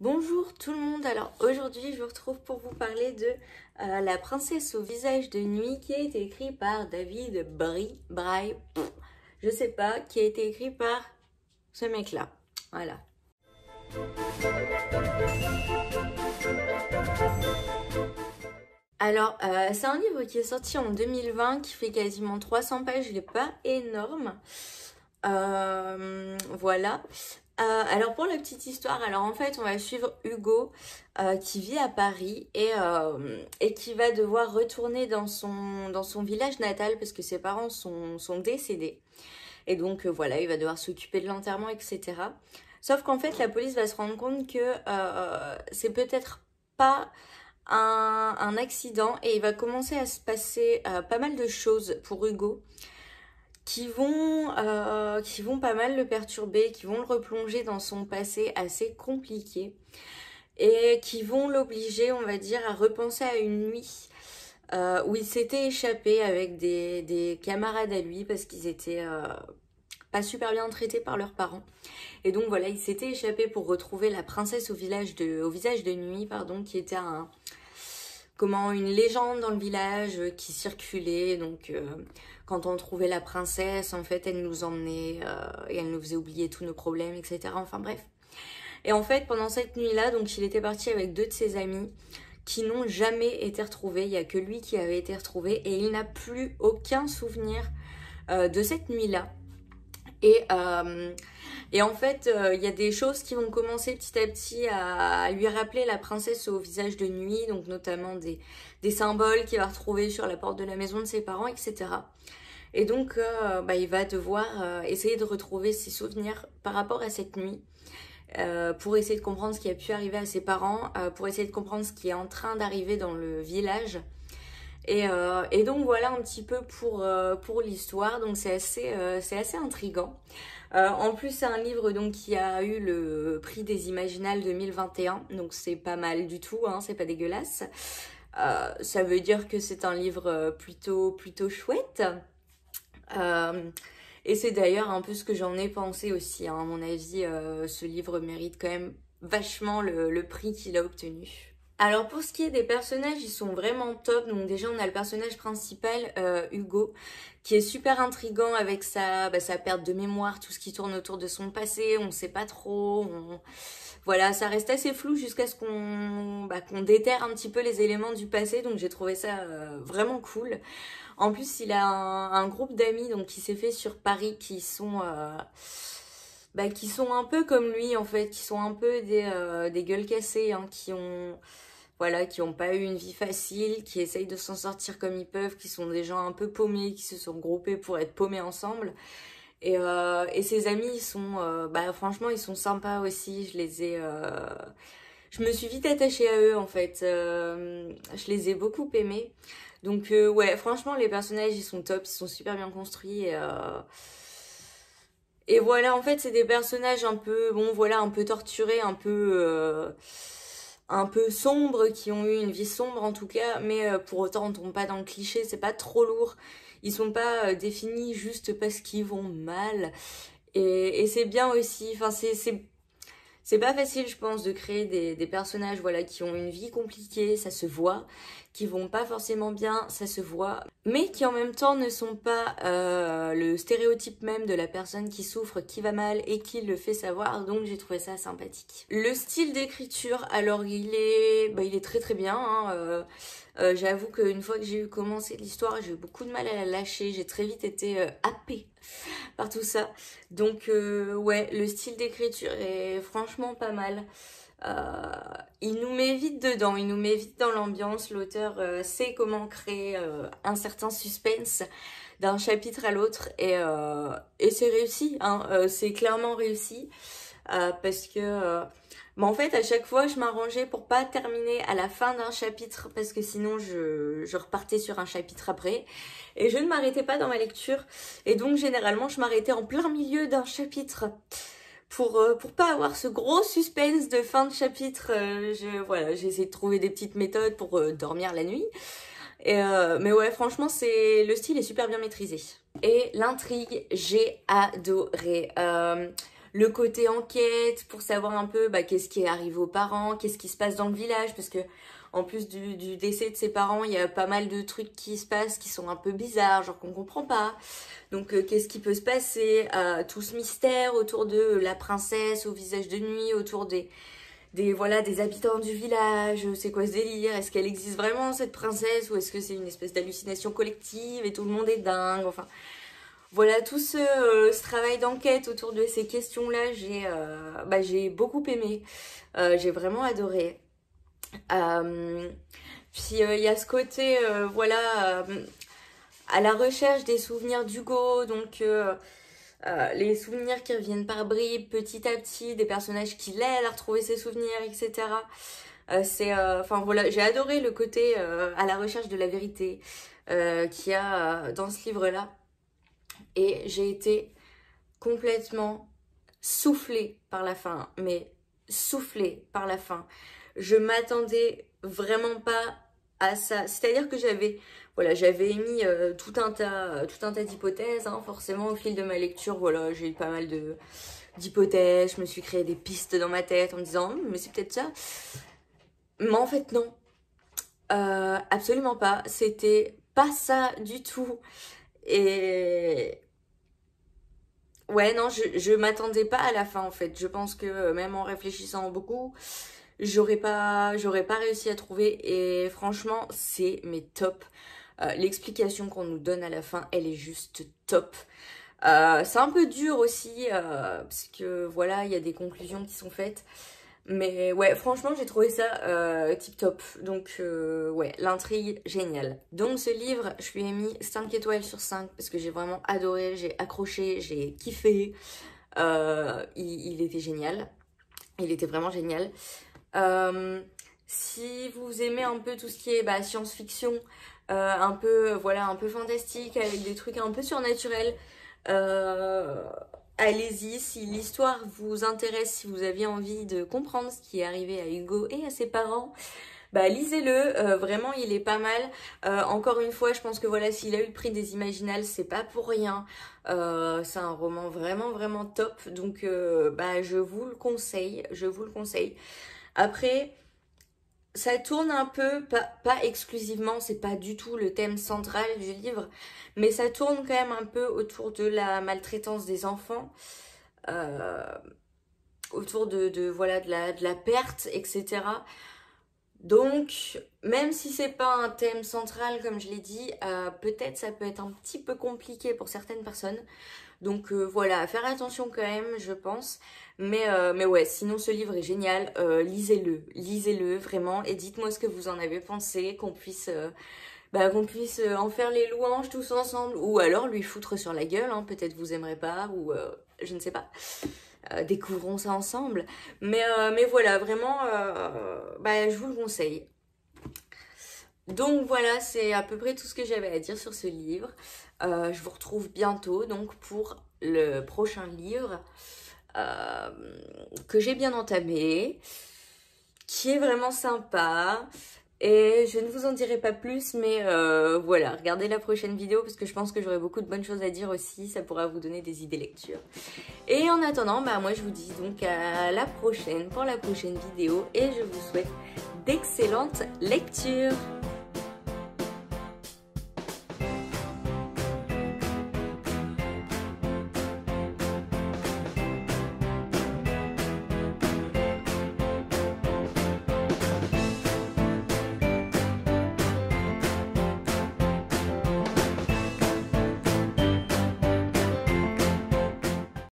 Bonjour tout le monde, alors aujourd'hui je vous retrouve pour vous parler de La princesse au visage de nuit qui a été écrit par David Braille, je sais pas, qui a été écrit par ce mec là, voilà. Alors c'est un livre qui est sorti en 2020 qui fait quasiment 300 pages, il n'est pas énorme, voilà. Alors pour la petite histoire, alors en fait on va suivre Hugo qui vit à Paris et qui va devoir retourner dans son village natal parce que ses parents sont décédés. Et donc voilà, il va devoir s'occuper de l'enterrement, etc. Sauf qu'en fait la police va se rendre compte que c'est peut-être pas un accident et il va commencer à se passer pas mal de choses pour Hugo qui vont pas mal le perturber, qui vont le replonger dans son passé assez compliqué et qui vont l'obliger, on va dire, à repenser à une nuit où il s'était échappé avec des camarades à lui parce qu'ils étaient pas super bien traités par leurs parents. Et donc voilà, il s'était échappé pour retrouver la princesse au visage de nuit, pardon, qui était une légende dans le village qui circulait. Donc quand on trouvait la princesse, en fait elle nous emmenait et elle nous faisait oublier tous nos problèmes, etc. Enfin bref. Et en fait pendant cette nuit-là, donc il était parti avec deux de ses amis qui n'ont jamais été retrouvés. Il n'y a que lui qui avait été retrouvé et il n'a plus aucun souvenir de cette nuit-là. Et en fait, il y a des choses qui vont commencer petit à petit à lui rappeler la princesse au visage de nuit, donc notamment des symboles qu'il va retrouver sur la porte de la maison de ses parents, etc. Et donc, il va devoir essayer de retrouver ses souvenirs par rapport à cette nuit, pour essayer de comprendre ce qui a pu arriver à ses parents, pour essayer de comprendre ce qui est en train d'arriver dans le village. Et donc voilà un petit peu pour l'histoire, donc c'est assez intriguant. En plus c'est un livre donc qui a eu le prix des Imaginales 2021, donc c'est pas mal du tout, hein, c'est pas dégueulasse. Ça veut dire que c'est un livre plutôt chouette. Et c'est d'ailleurs un peu ce que j'en ai pensé aussi, hein. À mon avis, ce livre mérite quand même vachement le prix qu'il a obtenu. Alors pour ce qui est des personnages, ils sont vraiment top. Donc déjà on a le personnage principal, Hugo, qui est super intriguant avec sa perte de mémoire, tout ce qui tourne autour de son passé, on sait pas trop, voilà, ça reste assez flou jusqu'à ce qu'on déterre un petit peu les éléments du passé, donc j'ai trouvé ça vraiment cool. En plus il a un groupe d'amis donc qui s'est fait sur Paris qui sont un peu comme lui en fait, qui sont un peu des gueules cassées, hein, qui ont pas eu une vie facile, qui essayent de s'en sortir comme ils peuvent, qui sont des gens un peu paumés, qui se sont groupés pour être paumés ensemble. Et ses amis, ils sont, franchement, ils sont sympas aussi. Je me suis vite attachée à eux en fait. Je les ai beaucoup aimés. Donc ouais, franchement, les personnages, ils sont top, ils sont super bien construits. Et voilà, en fait, c'est des personnages un peu, un peu torturés, un peu sombres, qui ont eu une vie sombre en tout cas, mais pour autant on tombe pas dans le cliché, c'est pas trop lourd, ils sont pas définis juste parce qu'ils vont mal, et c'est bien aussi, enfin c'est pas facile je pense de créer des personnages voilà, qui ont une vie compliquée, ça se voit, qui vont pas forcément bien, ça se voit, mais qui en même temps ne sont pas le stéréotype même de la personne qui souffre, qui va mal et qui le fait savoir, donc j'ai trouvé ça sympathique. Le style d'écriture, alors il est très très bien, hein, j'avoue qu'une fois que j'ai eu commencé l'histoire, j'ai eu beaucoup de mal à la lâcher, j'ai très vite été happée par tout ça. Donc ouais, le style d'écriture est franchement pas mal. Il nous met vite dedans, il nous met vite dans l'ambiance. L'auteur sait comment créer un certain suspense d'un chapitre à l'autre et c'est réussi, hein, c'est clairement réussi parce que en fait à chaque fois je m'arrangeais pour pas terminer à la fin d'un chapitre parce que sinon je repartais sur un chapitre après et je ne m'arrêtais pas dans ma lecture et donc généralement je m'arrêtais en plein milieu d'un chapitre pour pas avoir ce gros suspense de fin de chapitre. J'ai essayé de trouver des petites méthodes pour dormir la nuit. Mais ouais, franchement, le style est super bien maîtrisé. Et l'intrigue, j'ai adoré. le côté enquête pour savoir un peu qu'est-ce qui est arrivé aux parents, qu'est-ce qui se passe dans le village, parce que en plus du décès de ses parents, il y a pas mal de trucs qui se passent qui sont un peu bizarres, genre qu'on comprend pas. Donc qu'est-ce qui peut se passer, tout ce mystère autour de la princesse au visage de nuit, autour des habitants du village, c'est quoi ce délire, est-ce qu'elle existe vraiment cette princesse ou est-ce que c'est une espèce d'hallucination collective et tout le monde est dingue, enfin voilà tout ce travail d'enquête autour de ces questions-là, j'ai beaucoup aimé, j'ai vraiment adoré. Puis il y a ce côté à la recherche des souvenirs d'Hugo, donc les souvenirs qui reviennent par bribes petit à petit, des personnages qui l'aident à retrouver ses souvenirs, etc. J'ai adoré le côté à la recherche de la vérité qu'il y a dans ce livre-là. Et j'ai été complètement soufflée par la fin, mais soufflée par la fin. Je m'attendais vraiment pas à ça. C'est-à-dire que j'avais émis tout un tas d'hypothèses, hein, forcément au fil de ma lecture. Voilà, j'ai eu pas mal d'hypothèses. Je me suis créé des pistes dans ma tête en me disant mais c'est peut-être ça. Mais en fait non, absolument pas. C'était pas ça du tout. Et ouais, non, je m'attendais pas à la fin en fait. Je pense que même en réfléchissant beaucoup, j'aurais pas réussi à trouver. Et franchement, c'est mais top. L'explication qu'on nous donne à la fin, elle est juste top. C'est un peu dur aussi, parce que voilà, il y a des conclusions qui sont faites. Mais ouais, franchement, j'ai trouvé ça tip top. Donc ouais, l'intrigue, géniale. Donc ce livre, je lui ai mis 5 étoiles sur 5 parce que j'ai vraiment adoré, j'ai accroché, j'ai kiffé. Il était génial. Il était vraiment génial. Si vous aimez un peu tout ce qui est science-fiction, un peu fantastique, avec des trucs un peu surnaturels, allez-y, si l'histoire vous intéresse, si vous aviez envie de comprendre ce qui est arrivé à Hugo et à ses parents, lisez-le, vraiment il est pas mal. Encore une fois, je pense que voilà, s'il a eu le prix des Imaginales, c'est pas pour rien. C'est un roman vraiment vraiment top, donc je vous le conseille, Après, ça tourne un peu, pas exclusivement, c'est pas du tout le thème central du livre, mais ça tourne quand même un peu autour de la maltraitance des enfants, autour de la perte, etc. Donc, même si c'est pas un thème central, comme je l'ai dit, peut-être ça peut être un petit peu compliqué pour certaines personnes. Donc voilà, faire attention quand même, je pense. Mais ouais, sinon ce livre est génial, lisez-le vraiment et dites-moi ce que vous en avez pensé, qu'on puisse en faire les louanges tous ensemble, ou alors lui foutre sur la gueule, hein, peut-être vous aimerez pas, ou je ne sais pas. Découvrons ça ensemble. Mais voilà, vraiment, je vous le conseille. Donc voilà, c'est à peu près tout ce que j'avais à dire sur ce livre. Je vous retrouve bientôt donc pour le prochain livre que j'ai bien entamé, qui est vraiment sympa. Et je ne vous en dirai pas plus, mais voilà, regardez la prochaine vidéo parce que je pense que j'aurai beaucoup de bonnes choses à dire aussi, ça pourra vous donner des idées lecture. Et en attendant, moi je vous dis donc à la prochaine pour la prochaine vidéo et je vous souhaite d'excellentes lectures.